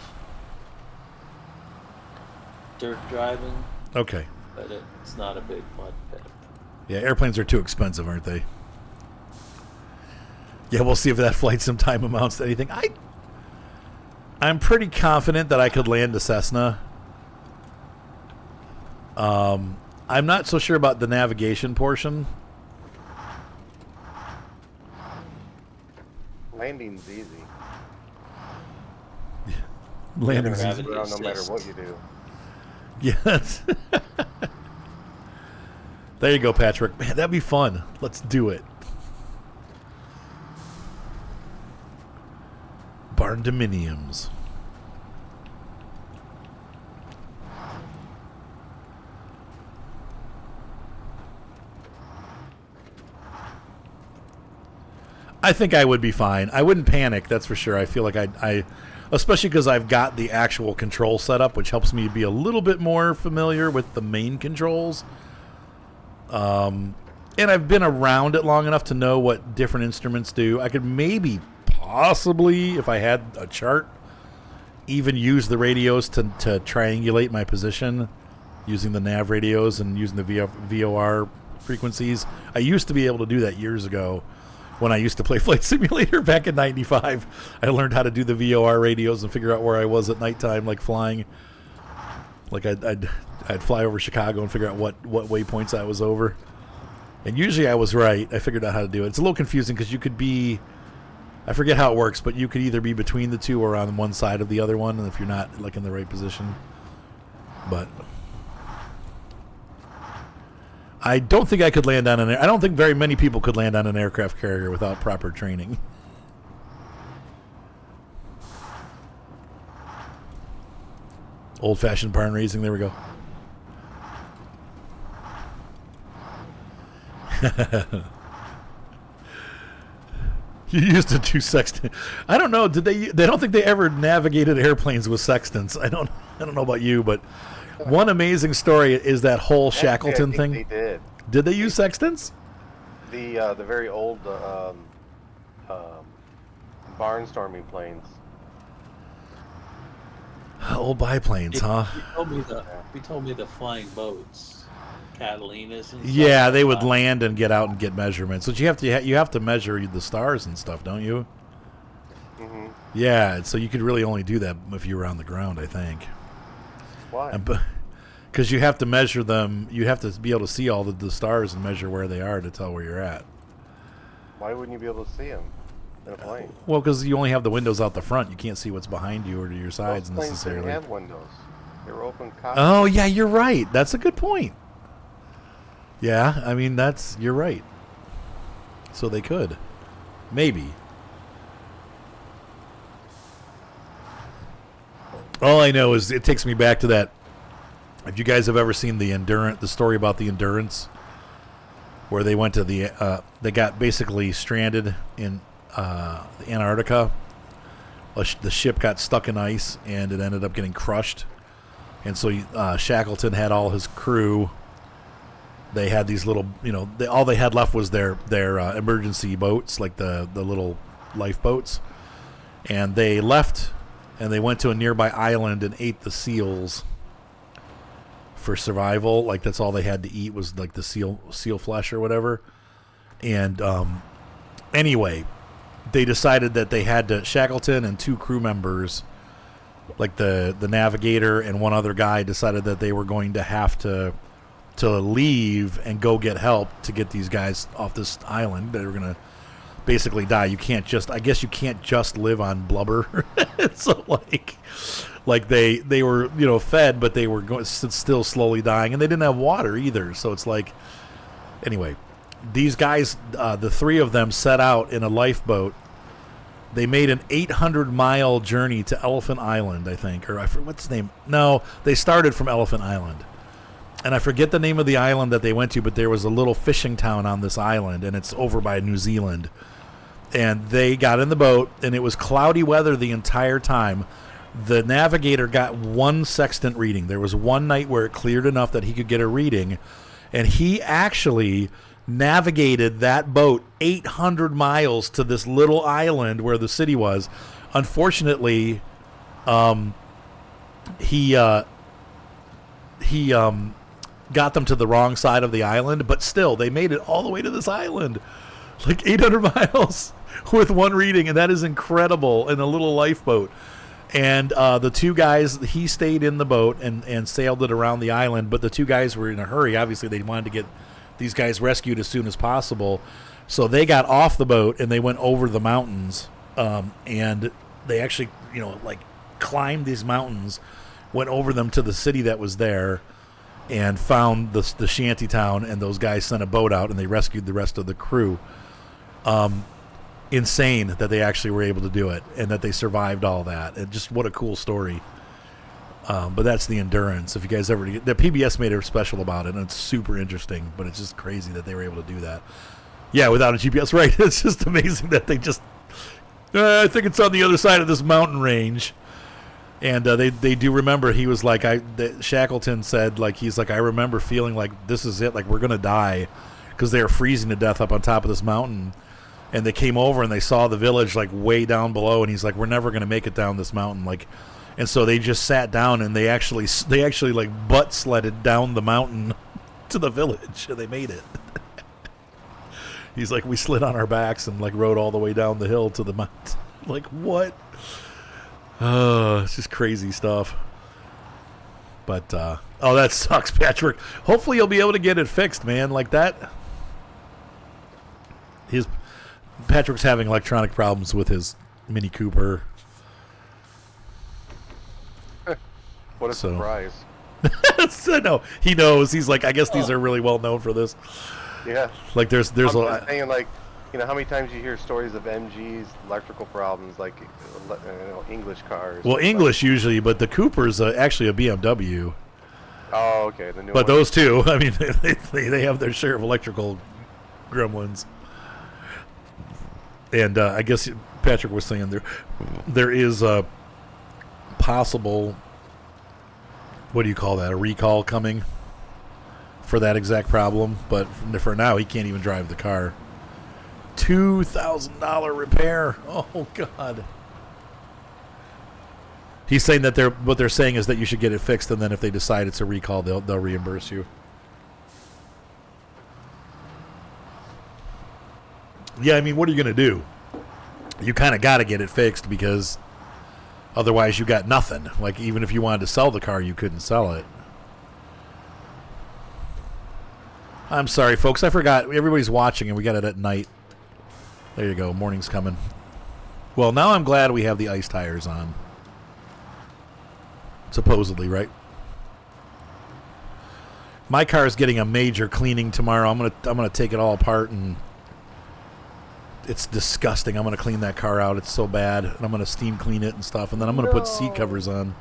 dirt driving, Okay. but it's not a big mud pit. Yeah, airplanes are too expensive, aren't they? Yeah, we'll see if that flight sim time amounts to anything. I'm pretty confident that I could land a Cessna. I'm not so sure about the navigation portion. Landing's easy. Landing's You're easy. gonna move around no matter assist. what you do. Yes. There you go, Patrick. Man, that'd be fun. Let's do it. Barn Dominiums. I think I would be fine. I wouldn't panic, that's for sure. I feel like I especially because I've got the actual control setup, which helps me be a little bit more familiar with the main controls. And I've been around it long enough to know what different instruments do. I could maybe, possibly, if I had a chart, even use the radios to triangulate my position using the nav radios and using the VOR frequencies. I used to be able to do that years ago when I used to play Flight Simulator back in '95. I learned how to do the VOR radios and figure out where I was at nighttime, like flying. Like I'd fly over Chicago and figure out what waypoints I was over. And usually I was right. I figured out how to do it. It's a little confusing because you could be, I forget how it works, but you could either be between the two or on one side of the other one, and if you're not like in the right position. But I don't think I could land on I don't think very many people could land on an aircraft carrier without proper training. Old-fashioned barn raising. There we go. You used to do sextant. I don't know. Did they? They don't think they ever navigated airplanes with sextants. I don't know about you, but one amazing story is that whole Shackleton Actually, I thing. think they did. Did they use sextants? The very old barnstorming planes. Old biplanes, huh? You told me the flying boats, Catalinas and stuff. Yeah, they would land and get out and get measurements. But you have to measure the stars and stuff, don't you? Mm-hmm. Yeah, so you could really only do that if you were on the ground, I think. Why? Because you have to measure them. You have to be able to see all the stars and measure where they are to tell where you're at. Why wouldn't you be able to see them in a plane? Well, because you only have the windows out the front. You can't see what's behind you or to your sides Those planes necessarily. didn't have windows. They were open cockpits. Oh, yeah, you're right. That's a good point. Yeah, I mean, you're right. So they could. Maybe. All I know is it takes me back to that. If you guys have ever seen the story about the Endurance, where they went to they got basically stranded in Antarctica. The ship got stuck in ice and it ended up getting crushed. And so Shackleton had all his crew. They had these little, all they had left was their emergency boats, like the little lifeboats. And they left and they went to a nearby island and ate the seals for survival. Like that's all they had to eat was like the seal flesh or whatever. And anyway, they decided that they had to, Shackleton and two crew members, like the navigator and one other guy, decided that they were going to have to leave and go get help to get these guys off this island. They were going to basically die. I guess you can't just live on blubber. So like they were, fed, but they were still slowly dying, and they didn't have water either. So it's like, anyway, these guys, the three of them set out in a lifeboat. They made an 800-mile journey to Elephant Island, I think, or what's the name? No, they started from Elephant Island. And I forget the name of the island that they went to, but there was a little fishing town on this island, and it's over by New Zealand. And they got in the boat, and it was cloudy weather the entire time. The navigator got one sextant reading. There was one night where it cleared enough that he could get a reading, and he actually navigated that boat 800 miles to this little island where the city was. Unfortunately, he he got them to the wrong side of the island, but still they made it all the way to this island, like 800 miles with one reading, and that is incredible, in a little lifeboat. And the two guys, he stayed in the boat and sailed it around the island, but the two guys were in a hurry. Obviously, they wanted to get these guys rescued as soon as possible. So they got off the boat and they went over the mountains, and they actually, like climbed these mountains, went over them to the city that was there, and found the shanty town, and those guys sent a boat out and they rescued the rest of the crew. Insane that they actually were able to do it and that they survived all that. And just what a cool story. But that's the Endurance. If you guys ever, the PBS made a special about it, and it's super interesting, but it's just crazy that they were able to do that. Yeah, without a GPS, right? It's just amazing that they just, I think it's on the other side of this mountain range. And they do remember, he was like, Shackleton said, like, he's like, I remember feeling like this is it, like we're going to die, because they were freezing to death up on top of this mountain. And they came over and they saw the village like way down below, and he's like, we're never going to make it down this mountain. Like, and so they just sat down and they actually like butt sledded down the mountain to the village, and they made it. He's like, we slid on our backs and like rode all the way down the hill to the mountain. Like, what? It's just crazy stuff. But oh, that sucks, Patrick. Hopefully you'll be able to get it fixed, man. Like that. Patrick's having electronic problems with his Mini Cooper. What a surprise. So, no, he knows. He's like, I guess these are really well known for this. Yeah. Like there's I'm just saying, like, how many times you hear stories of MG's electrical problems, like English cars. Well, English usually, but the Cooper's actually a BMW. Oh, okay. The new but one. Those two, I mean, they have their share of electrical gremlins. And I guess Patrick was saying there is a possible, what do you call that, a recall coming for that exact problem. But for now, he can't even drive the car. $2,000 repair. Oh, God. He's saying that what they're saying is that you should get it fixed, and then if they decide it's a recall, they'll reimburse you. Yeah, I mean, what are you going to do? You kind of got to get it fixed, because otherwise you got nothing. Like, even if you wanted to sell the car, you couldn't sell it. I'm sorry, folks. I forgot. Everybody's watching, and we got it at night. There you go. Morning's coming. Well, now I'm glad we have the ice tires on. Supposedly, right? My car is getting a major cleaning tomorrow. I'm gonna take it all apart, and it's disgusting. I'm gonna clean that car out. It's so bad. And I'm gonna steam clean it and stuff, and then I'm gonna put seat covers on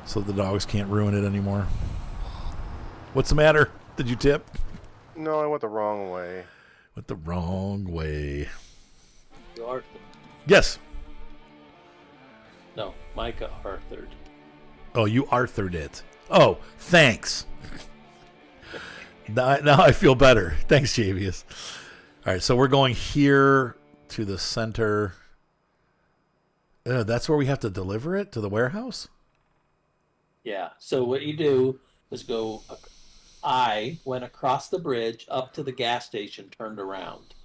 so the dogs can't ruin it anymore. What's the matter? Did you tip? No, I went the wrong way. Went the wrong way. You Arthur. Yes. No, Micah Arthured. Oh, you Arthured it. Oh, thanks. Now I feel better. Thanks, Javius. All right, so we're going here to the center. That's where we have to deliver it to the warehouse? Yeah. So what you do is I went across the bridge up to the gas station, turned around.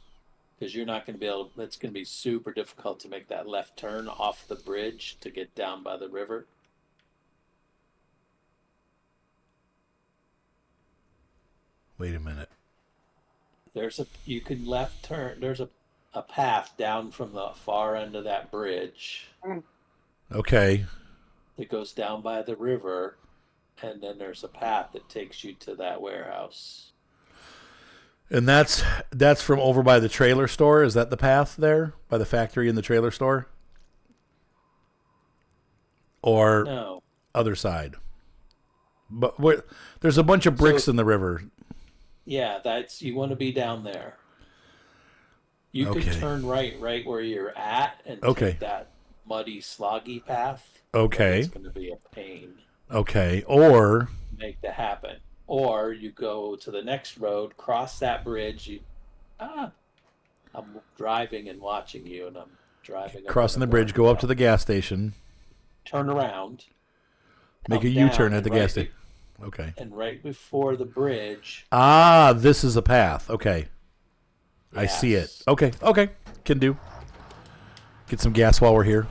Because you're not going to be able to, it's going to be super difficult to make that left turn off the bridge to get down by the river. Wait a minute. You can left turn, there's a path down from the far end of that bridge. Okay. That goes down by the river, and then there's a path that takes you to that warehouse. And that's from over by the trailer store? Is that the path there? By the factory and the trailer store? Or no. Other side? But there's a bunch of bricks in the river. Yeah, you want to be down there. You could turn right where you're at and take that muddy, sloggy path. Okay. It's going to be a pain. Okay. Or make that happen. Or you go to the next road, cross that bridge. I'm driving and watching you, and I'm driving. Crossing the bridge, go up to the gas station. Turn around. Make a U-turn at the gas station. Okay. and right before the bridge. Ah, this is a path. Okay. I see it. Yes. Okay. Okay. Can do. Get some gas while we're here.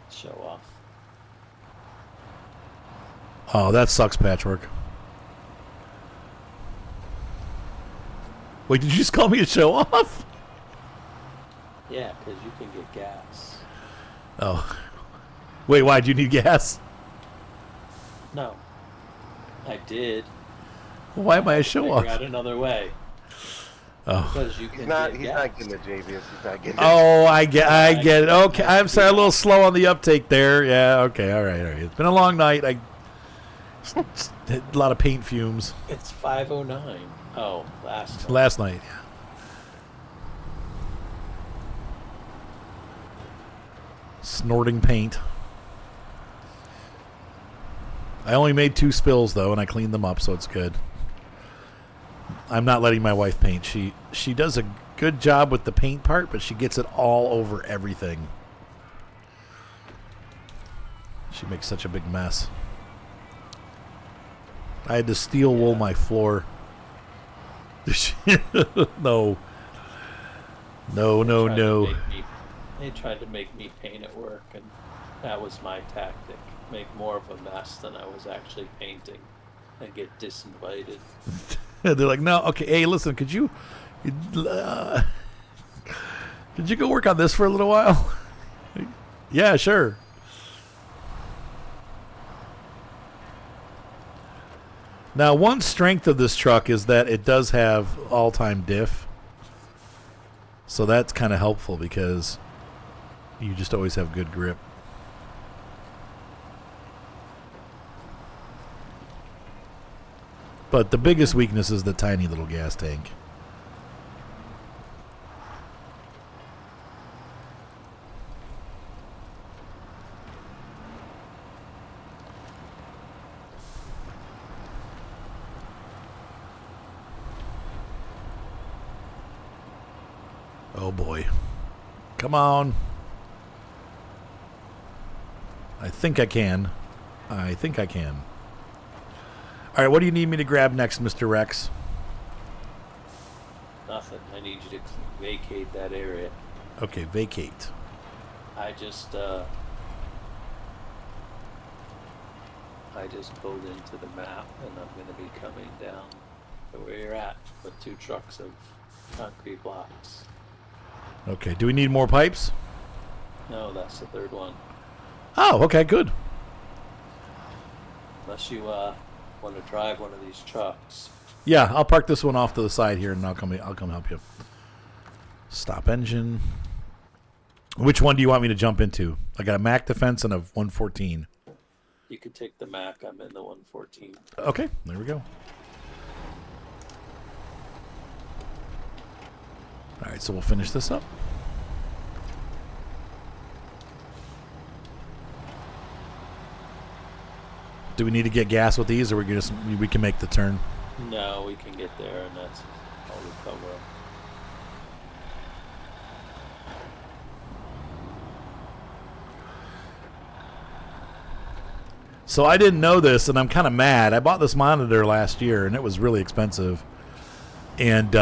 Show off. Oh, that sucks, Patchwork. Wait, did you just call me a show off? Yeah, because you can get gas. Oh. Wait, why? Do you need gas? No. I did. Why am I a show Figure off? out another way. Oh. Because you can He's not get gas. getting it, JVS. He's not getting it. Oh, I get it. Okay, I'm sorry, a little slow on the uptake there. Yeah, okay, all right. It's been a long night. A lot of paint fumes. It's 5:09. Oh, Last night, yeah. Snorting paint. I only made 2 spills though, and I cleaned them up, so it's good. I'm not letting my wife paint. She does a good job with the paint part, but she gets it all over everything. She makes such a big mess. I had to steel wool my floor. No. They tried to make me paint at work, and that was my tactic. Make more of a mess than I was actually painting and get disinvited. They're like, no, okay, hey, listen, could you go work on this for a little while? Yeah, sure. Now, one strength of this truck is that it does have all-time diff. So that's kind of helpful because you just always have good grip. But the biggest weakness is the tiny little gas tank. Oh boy. Come on. I think I can. All right, what do you need me to grab next, Mr. Rex? Nothing. I need you to vacate that area. Okay, vacate. I just pulled into the map, and I'm going to be coming down to where you're at with 2 trucks of concrete blocks. Okay, do we need more pipes? No, that's the 3rd one. Oh, okay, good. Unless you want to drive one of these trucks. Yeah, I'll park this one off to the side here, and I'll come help you. Stop engine. Which one do you want me to jump into? I got a Mac Defense and a 114. You could take the Mac. I'm in the 114. Okay, there we go. All right, so we'll finish this up. Do we need to get gas with these, or we can make the turn? No, we can get there, and that's all we cover. So I didn't know this, and I'm kind of mad. I bought this monitor last year, and it was really expensive. And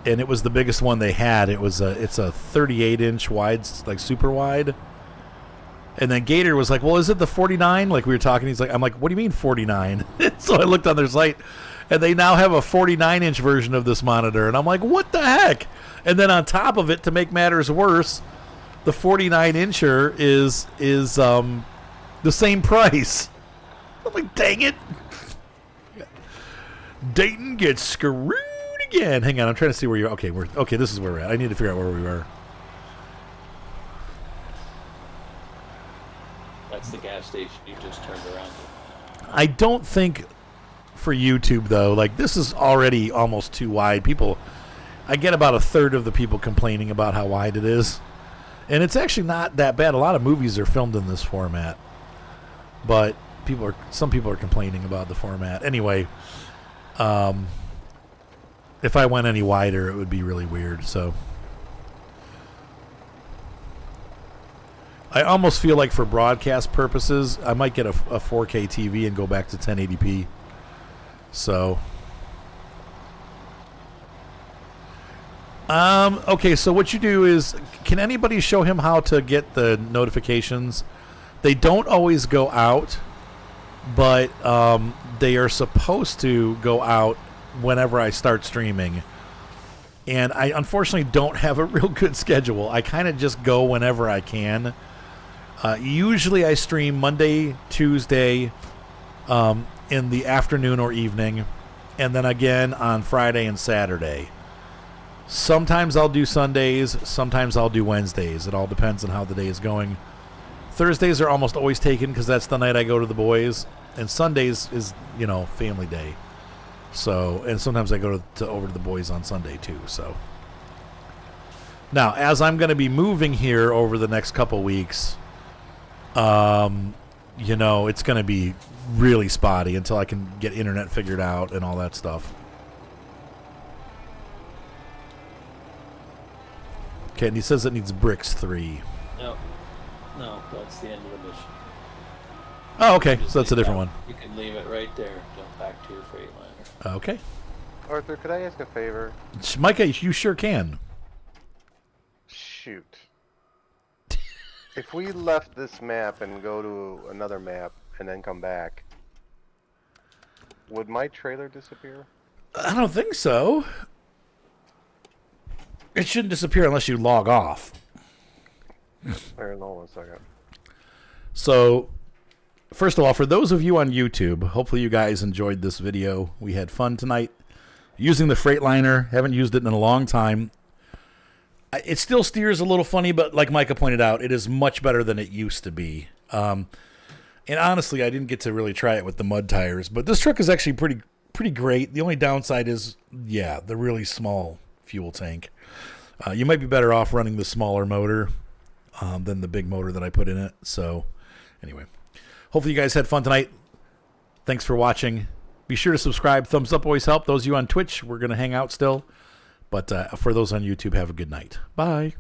it was the biggest one they had. It's a 38-inch wide, like super wide. And then Gator was like, "Well, is it the 49?" Like we were talking. He's like, "I'm like, what do you mean 49?" So I looked on their site, and they now have a 49-inch version of this monitor. And I'm like, "What the heck?" And then on top of it, to make matters worse, the 49-incher is the same price. I'm like, dang it. Dayton gets screwed again. Hang on, I'm trying to see where you're. Okay, this is where we're at. I need to figure out where we were. That's the gas station you just turned around to. I don't think for YouTube, though, like this is already almost too wide. I get about a third of the people complaining about how wide it is. And it's actually not that bad. A lot of movies are filmed in this format. But some people are complaining about the format. Anyway, if I went any wider, it would be really weird. So I almost feel like for broadcast purposes, I might get a 4K TV and go back to 1080p. So, okay, so what you do is, can anybody show him how to get the notifications? They don't always go out, but they are supposed to go out whenever I start streaming. And I unfortunately don't have a real good schedule. I kind of just go whenever I can. Usually I stream Monday, Tuesday, in the afternoon or evening, and then again on Friday and Saturday. Sometimes I'll do Sundays, sometimes I'll do Wednesdays. It all depends on how the day is going. Thursdays are almost always taken because that's the night I go to the boys, and Sundays is, family day. So, and sometimes I go over to the boys on Sunday too. So now, as I'm going to be moving here over the next couple weeks, it's going to be really spotty until I can get internet figured out and all that stuff. Okay, and he says it needs bricks 3. No, that's the end of the mission. Oh, okay, so that's a different one. You can leave it right there. Jump back to your Freightliner. Okay. Arthur, could I ask a favor? Micah, you sure can. Shoot. If we left this map and go to another map and then come back, would my trailer disappear? I don't think so. It shouldn't disappear unless you log off. Hold on 1 second. So, first of all, for those of you on YouTube, hopefully you guys enjoyed this video. We had fun tonight using the Freightliner. Haven't used it in a long time. It still steers a little funny, but like Micah pointed out, it is much better than it used to be. And honestly, I didn't get to really try it with the mud tires, but this truck is actually pretty great. The only downside is, the really small fuel tank. You might be better off running the smaller motor than the big motor that I put in it. So, anyway, hopefully you guys had fun tonight. Thanks for watching. Be sure to subscribe. Thumbs up always help. Those of you on Twitch, we're going to hang out still. But for those on YouTube, have a good night. Bye.